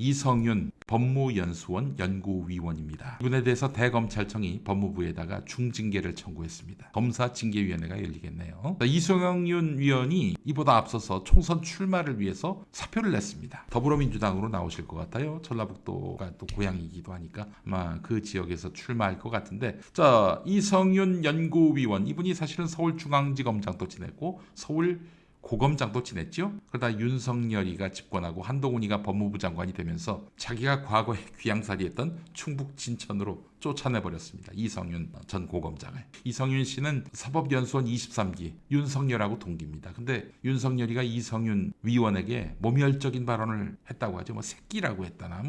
이성윤 법무연수원 연구위원입니다. 이분에 대해서 대검찰청이 법무부에다가 중징계를 청구했습니다. 검사징계위원회가 열리겠네요. 이성윤 위원이 이보다 앞서서 총선 출마를 위해서 사표를 냈습니다. 더불어민주당으로 나오실 것 같아요. 전라북도가 또 고향이기도 하니까 아마 그 지역에서 출마할 것 같은데, 자, 이성윤 연구위원, 이분이 사실은 서울중앙지검장도 지냈고 서울 고검장도 지냈죠. 그러다 윤석열이가 집권하고 한동훈이가 법무부 장관이 되면서 자기가 과거에 귀양살이했던 충북 진천으로 쫓아내버렸습니다. 이성윤 전 고검장을. 이성윤 씨는 사법연수원 23기 윤석열하고 동기입니다. 근데 윤석열이가 이성윤 위원에게 모멸적인 발언을 했다고 하죠. 뭐 새끼라고 했다나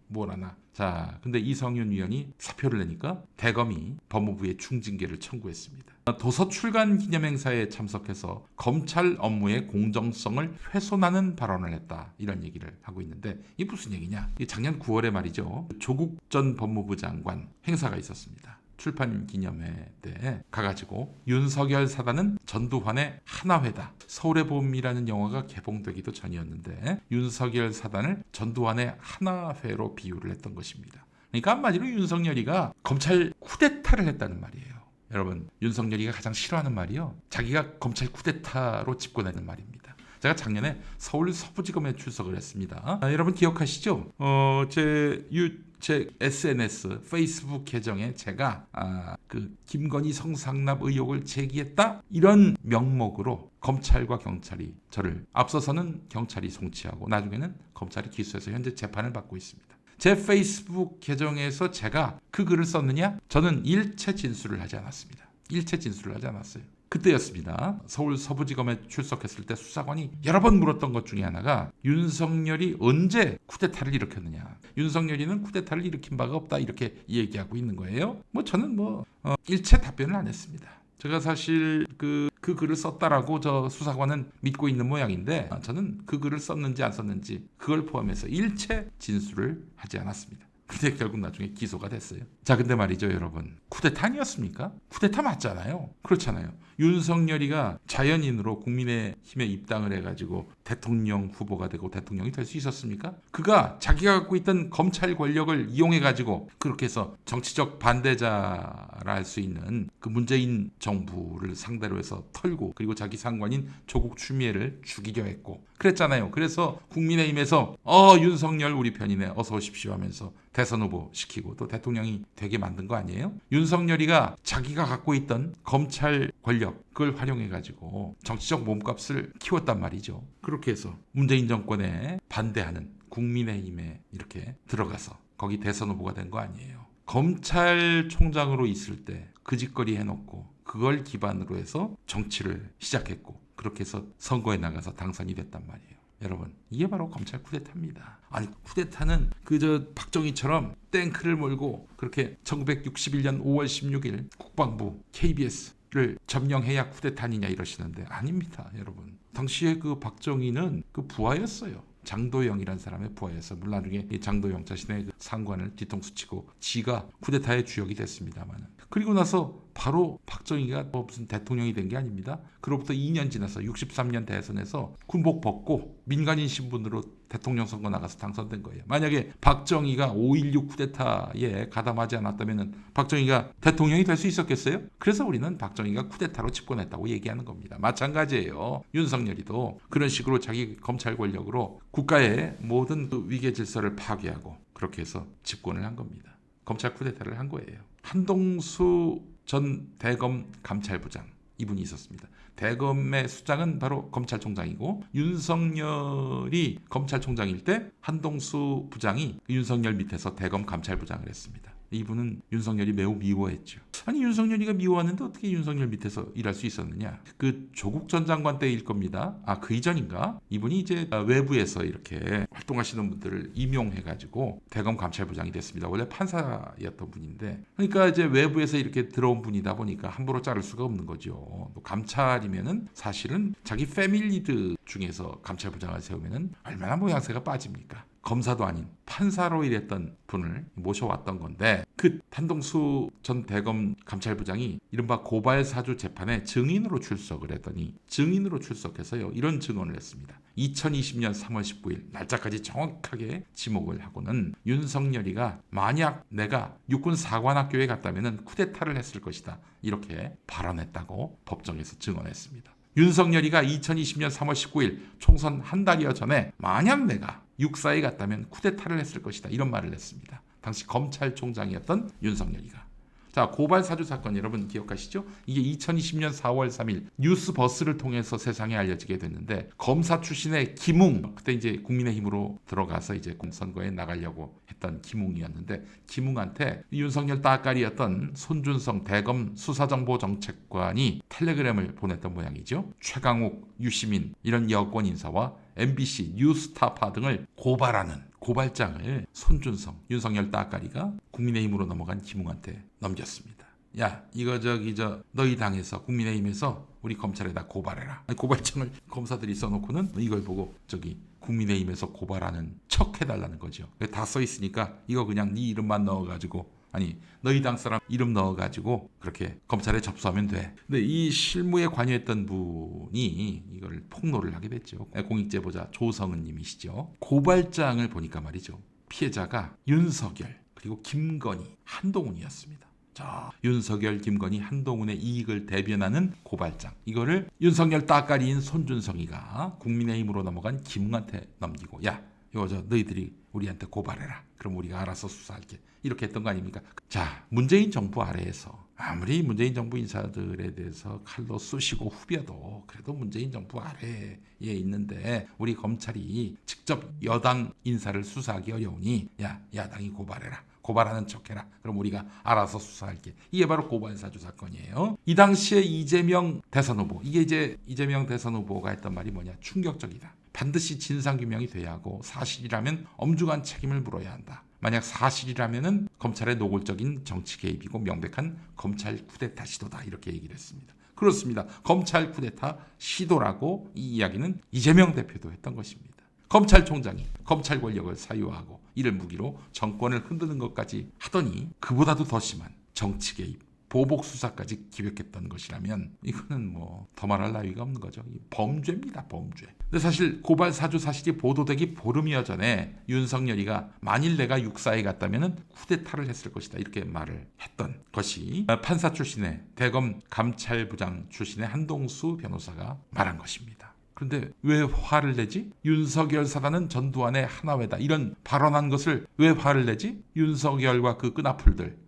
뭐라나. 자, 근데 이성윤 위원이 사표를 내니까 대검이 법무부에 중징계를 청구했습니다. 도서 출간 기념행사에 참석해서 검찰 업무의 공정성을 훼손하는 발언을 했다, 이런 얘기를 하고 있는데, 이게 무슨 얘기냐? 이게 작년 9월에 말이죠. 조국 전 법무부 장관 행사가 있었습니다. 출판 기념회 때 가가지고 윤석열 사단은 전두환의 하나회다. 서울의 봄이라는 영화가 개봉되기도 전이었는데 윤석열 사단을 전두환의 하나회로 비유를 했던 것입니다. 그러니까 한마디로 윤석열이가 검찰 쿠데타를 했다는 말이에요. 여러분, 윤석열이가 가장 싫어하는 말이요, 자기가 검찰 쿠데타로 집권하는 말입니다. 제가 작년에 서울 서부지검에 출석을 했습니다. 여러분 기억하시죠? 제 SNS 페이스북 계정에 제가 그 김건희 성상납 의혹을 제기했다, 이런 명목으로 검찰과 경찰이 저를, 앞서서는 경찰이 송치하고 나중에는 검찰이 기소해서 현재 재판을 받고 있습니다. 제 페이스북 계정에서 제가 그 글을 썼느냐? 저는 일체 진술을 하지 않았습니다. 일체 진술을 하지 않았어요. 그때였습니다. 서울 서부지검에 출석했을 때 수사관이 여러 번 물었던 것 중에 하나가 윤석열이 언제 쿠데타를 일으켰느냐. 윤석열이는 쿠데타를 일으킨 바가 없다, 이렇게 얘기하고 있는 거예요. 저는 일체 답변을 안 했습니다. 제가 사실 그 글을 썼다라고 저 수사관은 믿고 있는 모양인데, 저는 그 글을 썼는지 안 썼는지 그걸 포함해서 일체 진술을 하지 않았습니다. 근데 결국 나중에 기소가 됐어요. 자, 근데 말이죠, 여러분. 쿠데타 아니었습니까? 쿠데타 맞잖아요. 그렇잖아요. 윤석열이가 자연인으로 국민의힘에 입당을 해가지고 대통령 후보가 되고 대통령이 될 수 있었습니까? 그가 자기가 갖고 있던 검찰 권력을 이용해가지고 그렇게 해서 정치적 반대자라 할 수 있는 그 문재인 정부를 상대로 해서 털고, 그리고 자기 상관인 조국 추미애를 죽이려 했고 그랬잖아요. 그래서 국민의힘에서 윤석열 우리 편이네, 어서 오십시오 하면서 대선 후보 시키고 또 대통령이 되게 만든 거 아니에요? 윤석열이가 자기가 갖고 있던 검찰 권력, 그걸 활용해가지고 정치적 몸값을 키웠단 말이죠. 그렇게 해서 문재인 정권에 반대하는 국민의힘에 이렇게 들어가서 거기 대선 후보가 된 거 아니에요. 검찰총장으로 있을 때 그 짓거리 해놓고 그걸 기반으로 해서 정치를 시작했고, 그렇게 해서 선거에 나가서 당선이 됐단 말이에요. 여러분, 이게 바로 검찰 쿠데타입니다. 아니, 쿠데타는 박정희처럼 탱크를 몰고 그렇게 1961년 5월 16일 국방부 KBS를 점령해야 쿠데타 아니냐 이러시는데, 아닙니다, 여러분. 당시에 그 박정희는 그 부하였어요. 장도영이라는 사람의 부하였어요. 물론 나중에 이 장도영 자신의 그 상관을 뒤통수 치고 지가 쿠데타의 주역이 됐습니다만, 그리고 나서 바로 박정희가 무슨 대통령이 된 게 아닙니다. 그로부터 2년 지나서 63년 대선에서 군복 벗고 민간인 신분으로 대통령 선거 나가서 당선된 거예요. 만약에 박정희가 5.16 쿠데타에 가담하지 않았다면 박정희가 대통령이 될 수 있었겠어요? 그래서 우리는 박정희가 쿠데타로 집권했다고 얘기하는 겁니다. 마찬가지예요. 윤석열이도 그런 식으로 자기 검찰 권력으로 국가의 모든 그 위계 질서를 파괴하고 그렇게 해서 집권을 한 겁니다. 검찰 쿠데타를 한 거예요. 한동수 전 대검 감찰부장, 이분이 있었습니다. 대검의 수장은 바로 검찰총장이고, 윤석열이 검찰총장일 때 한동수 부장이 윤석열 밑에서 대검 감찰부장을 했습니다. 이분은 윤석열이 매우 미워했죠. 아니, 윤석열이가 미워하는데 어떻게 윤석열 밑에서 일할 수 있었느냐. 그 조국 전 장관 때일 겁니다. 그 이전인가? 이분이 이제 외부에서 이렇게 활동하시는 분들을 임용해가지고 대검 감찰부장이 됐습니다. 원래 판사였던 분인데, 그러니까 이제 외부에서 이렇게 들어온 분이다 보니까 함부로 자를 수가 없는 거죠. 또 감찰이면은 사실은 자기 패밀리드 중에서 감찰부장을 세우면은 얼마나 모양새가 빠집니까? 검사도 아닌 판사로 일했던 분을 모셔왔던 건데 그 한동수 전 대검 감찰부장이 이른바 고발사주 재판에 증인으로 출석을 했더니 증인으로 출석해서요 이런 증언을 했습니다. 2020년 3월 19일 날짜까지 정확하게 지목을 하고는 윤석열이가 만약 내가 육군 사관학교에 갔다면 쿠데타를 했을 것이다 이렇게 발언했다고 법정에서 증언했습니다. 윤석열이가 2020년 3월 19일 총선 한 달여 전에 만약 내가 육사에 갔다면 쿠데타를 했을 것이다 이런 말을 했습니다. 당시 검찰총장이었던 윤석열이가. 자, 고발사주 사건 여러분 기억하시죠? 이게 2020년 4월 3일 뉴스버스를 통해서 세상에 알려지게 됐는데 검사 출신의 김웅, 그때 이제 국민의힘으로 들어가서 이제 선거에 나가려고 했던 김웅이었는데 김웅한테 윤석열 따까리였던 손준성 대검 수사정보정책관이 텔레그램을 보냈던 모양이죠. 최강욱, 유시민 이런 여권 인사와 MBC, 뉴스타파 등을 고발하는 고발장을 손준성, 윤석열 따까리가 국민의힘으로 넘어간 김웅한테 넘겼습니다. 야, 이거 너희 당에서 국민의힘에서 우리 검찰에다 고발해라. 고발장을 검사들이 써놓고는 이걸 보고 국민의힘에서 고발하는 척 해달라는 거죠. 다 써있으니까 이거 그냥 네 이름만 넣어가지고 너희 당 사람 이름 넣어가지고 그렇게 검찰에 접수하면 돼. 근데 이 실무에 관여했던 분이 이걸 폭로를 하게 됐죠. 공익제보자 조성은 님이시죠. 고발장을 보니까 말이죠. 피해자가 윤석열 그리고 김건희, 한동훈이었습니다. 자, 윤석열, 김건희, 한동훈의 이익을 대변하는 고발장. 이거를 윤석열 따까리인 손준성이가 국민의힘으로 넘어간 김웅한테 넘기고 야, 이거 너희들이 우리한테 고발해라. 그럼 우리가 알아서 수사할게. 이렇게 했던 거 아닙니까? 자, 문재인 정부 아래에서 아무리 문재인 정부 인사들에 대해서 칼로 쑤시고 후벼도 그래도 문재인 정부 아래에 있는데 우리 검찰이 직접 여당 인사를 수사하기 어려우니 야, 야당이 고발해라. 고발하는 척해라. 그럼 우리가 알아서 수사할게. 이게 바로 고발사주 사건이에요. 이 당시에 이재명 대선 후보, 이게 이제 이재명 대선 후보가 했던 말이 뭐냐? 충격적이다. 반드시 진상규명이 돼야 하고 사실이라면 엄중한 책임을 물어야 한다. 만약 사실이라면은 검찰의 노골적인 정치 개입이고 명백한 검찰 쿠데타 시도다 이렇게 얘기를 했습니다. 그렇습니다. 검찰 쿠데타 시도라고 이 이야기는 이재명 대표도 했던 것입니다. 검찰총장이 검찰 권력을 사유화하고 이를 무기로 정권을 흔드는 것까지 하더니 그보다도 더 심한 정치 개입, 보복 수사까지 기획했던 것이라면 이거는 더 말할 나위가 없는 거죠. 범죄입니다, 범죄. 근데 사실 고발 사주 사실이 보도되기 보름여 전에 윤석열이가 만일 내가 육사에 갔다면 쿠데타를 했을 것이다 이렇게 말을 했던 것이 판사 출신의 대검 감찰부장 출신의 한동수 변호사가 말한 것입니다. 그런데 왜 화를 내지? 윤석열 사단은 전두환의 하나회다. 이런 발언한 것을 왜 화를 내지? 윤석열과 그 끈앞풀들.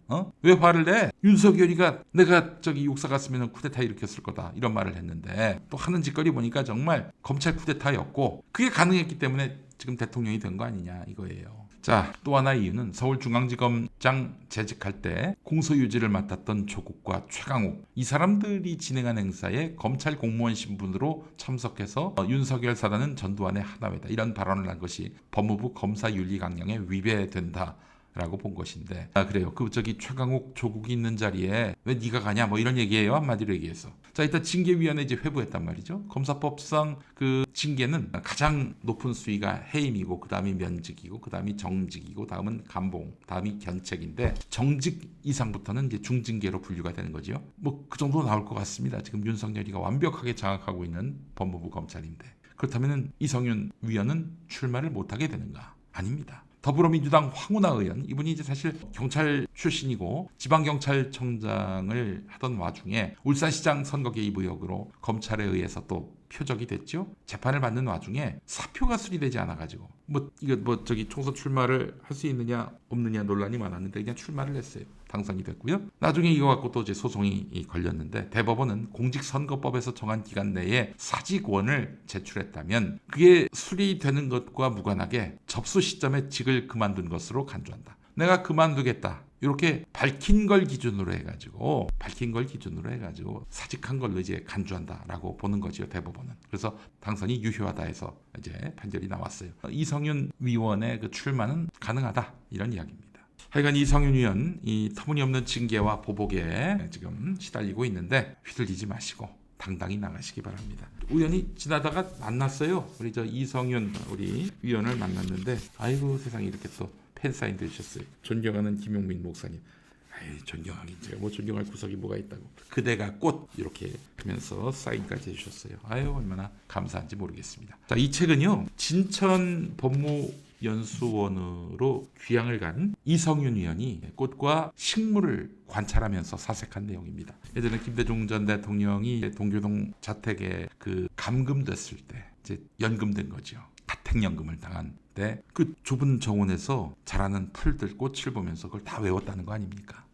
왜 화를 내? 윤석열이가 내가 육사 갔으면 쿠데타 일으켰을 거다. 이런 말을 했는데 또 하는 짓거리 보니까 정말 검찰 쿠데타였고 그게 가능했기 때문에 지금 대통령이 된 거 아니냐 이거예요. 자, 또 하나 이유는 서울중앙지검장 재직할 때 공소유지를 맡았던 조국과 최강욱 이 사람들이 진행한 행사에 검찰 공무원 신분으로 참석해서 윤석열 사단은 전두환의 하나회다 이런 발언을 한 것이 법무부 검사윤리 강령에 위배된다. 라고 본 것인데 그래요. 최강욱 조국이 있는 자리에 왜 네가 가냐 이런 얘기예요. 한마디로 얘기해서. 자, 일단 징계위원회 이제 회부했단 말이죠. 검사법상 그 징계는 가장 높은 수위가 해임이고 그다음이 면직이고 그다음이 정직이고 다음은 감봉, 다음이 견책인데 정직 이상부터는 이제 중징계로 분류가 되는 거죠. 그 정도 나올 것 같습니다. 지금 윤석열이가 완벽하게 장악하고 있는 법무부 검찰인데 그렇다면 이성윤 위원은 출마를 못하게 되는가? 아닙니다. 더불어민주당 황운하 의원 이분이 이제 사실 경찰 출신이고 지방경찰청장을 하던 와중에 울산시장 선거 개입 의혹으로 검찰에 의해서 또 표적이 됐죠. 재판을 받는 와중에 사표가 수리되지 않아가지고 총선 출마를 할 수 있느냐 없느냐 논란이 많았는데 그냥 출마를 했어요. 당선이 됐고요. 나중에 이거 갖고 또 이제 소송이 걸렸는데 대법원은 공직선거법에서 정한 기간 내에 사직원을 제출했다면 그게 수리되는 것과 무관하게 접수 시점에 직을 그만둔 것으로 간주한다. 내가 그만두겠다. 이렇게 밝힌 걸 기준으로 해가지고 사직한 걸로 이제 간주한다라고 보는 거죠, 대법원은. 그래서 당선이 유효하다 해서 이제 판결이 나왔어요. 이성윤 위원의 그 출마는 가능하다 이런 이야기입니다. 하여간 이성윤 위원 이 터무니없는 징계와 보복에 지금 시달리고 있는데 휘둘리지 마시고 당당히 나가시기 바랍니다. 우연히 지나다가 만났어요. 우리 이성윤 우리 위원을 만났는데 아이고 세상에 이렇게 또 팬사인도 해주셨어요. 존경하는 김용민 목사님. 존경하긴 제가 뭐 존경할 구석이 뭐가 있다고. 그대가 꽃 이렇게 하면서 사인까지 해주셨어요. 얼마나 감사한지 모르겠습니다. 자, 이 책은요 진천 법무연수원으로 귀향을 간 이성윤 위원이 꽃과 식물을 관찰하면서 사색한 내용입니다. 예전에 김대중 전 대통령이 동교동 자택에 그 감금됐을 때 이제 연금된 거죠. 가택연금을 당한 때 그 좁은 정원에서 자라는 풀들 꽃을 보면서 그걸 다 외웠다는 거 아닙니까?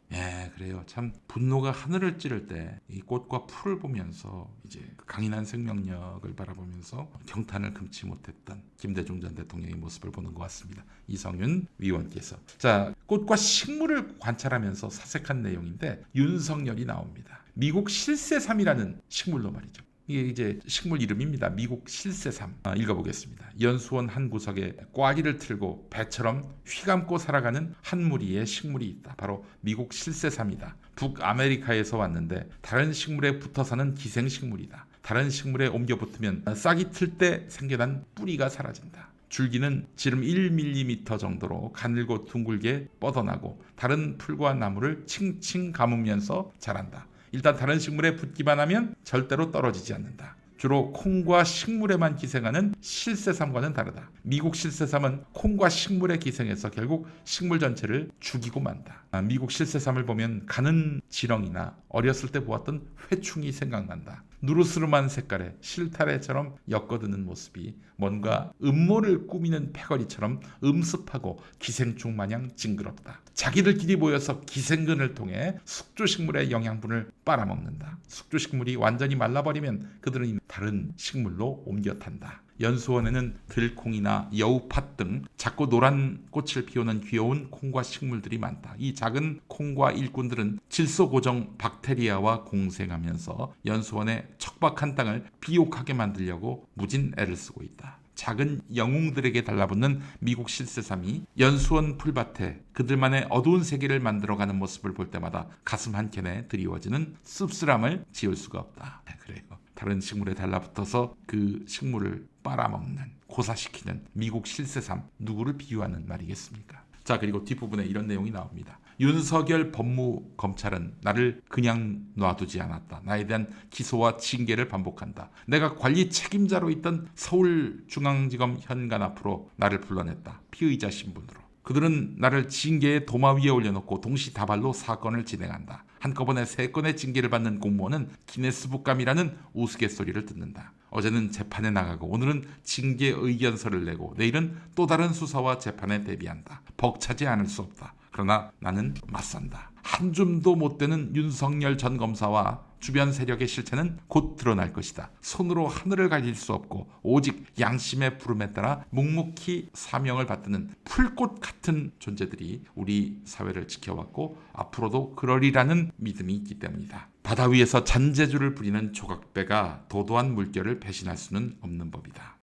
그래요. 참 분노가 하늘을 찌를 때 이 꽃과 풀을 보면서 이제 그 강인한 생명력을 바라보면서 경탄을 금치 못했던 김대중 전 대통령의 모습을 보는 것 같습니다. 이성윤 위원께서. 자, 꽃과 식물을 관찰하면서 사색한 내용인데 윤석열이 나옵니다. 미국 실세삼이라는 식물로 말이죠. 이게 이제 식물 이름입니다. 미국 실세삼. 읽어보겠습니다. 연수원 한 구석에 꽈리를 틀고 배처럼 휘감고 살아가는 한 무리의 식물이 있다. 바로 미국 실세삼이다. 북아메리카에서 왔는데 다른 식물에 붙어 사는 기생식물이다. 다른 식물에 옮겨 붙으면 싹이 틀 때 생겨난 뿌리가 사라진다. 줄기는 지름 1mm 정도로 가늘고 둥글게 뻗어나고 다른 풀과 나무를 칭칭 감으면서 자란다. 일단 다른 식물에 붙기만 하면 절대로 떨어지지 않는다. 주로 콩과 식물에만 기생하는 실세삼과는 다르다. 미국 실세삼은 콩과 식물에 기생해서 결국 식물 전체를 죽이고 만다. 미국 실세삼을 보면 가는 지렁이나 어렸을 때 보았던 회충이 생각난다. 누르스름한 색깔의 실타래처럼 엮어드는 모습이 뭔가 음모를 꾸미는 패거리처럼 음습하고 기생충 마냥 징그럽다. 자기들끼리 모여서 기생근을 통해 숙주식물의 영양분을 빨아먹는다. 숙주식물이 완전히 말라버리면 그들은 다른 식물로 옮겨 탄다. 연수원에는 들콩이나 여우팥 등 작고 노란 꽃을 피우는 귀여운 콩과 식물들이 많다. 이 작은 콩과 일꾼들은 질소 고정 박테리아와 공생하면서 연수원의 척박한 땅을 비옥하게 만들려고 무진 애를 쓰고 있다. 작은 영웅들에게 달라붙는 미국 실세삼이 연수원 풀밭에 그들만의 어두운 세계를 만들어가는 모습을 볼 때마다 가슴 한켠에 드리워지는 씁쓸함을 지울 수가 없다. 그래요. 다른 식물에 달라붙어서 그 식물을 빨아먹는, 고사시키는 미국 실세삼, 누구를 비유하는 말이겠습니까? 자, 그리고 뒷부분에 이런 내용이 나옵니다. 윤석열 법무검찰은 나를 그냥 놔두지 않았다. 나에 대한 기소와 징계를 반복한다. 내가 관리 책임자로 있던 서울중앙지검 현관 앞으로 나를 불러냈다. 피의자 신분으로. 그들은 나를 징계의 도마 위에 올려놓고 동시다발로 사건을 진행한다. 한꺼번에 3건의 징계를 받는 공무원은 기네스북감이라는 우스갯소리를 듣는다. 어제는 재판에 나가고 오늘은 징계 의견서를 내고 내일은 또 다른 수사와 재판에 대비한다. 벅차지 않을 수 없다. 그러나 나는 맞선다. 한 줌도 못 되는 윤석열 전 검사와 주변 세력의 실체는 곧 드러날 것이다. 손으로 하늘을 가릴 수 없고 오직 양심의 부름에 따라 묵묵히 사명을 받드는 풀꽃 같은 존재들이 우리 사회를 지켜왔고 앞으로도 그러리라는 믿음이 있기 때문이다. 바다 위에서 잔재주를 부리는 조각배가 도도한 물결을 배신할 수는 없는 법이다.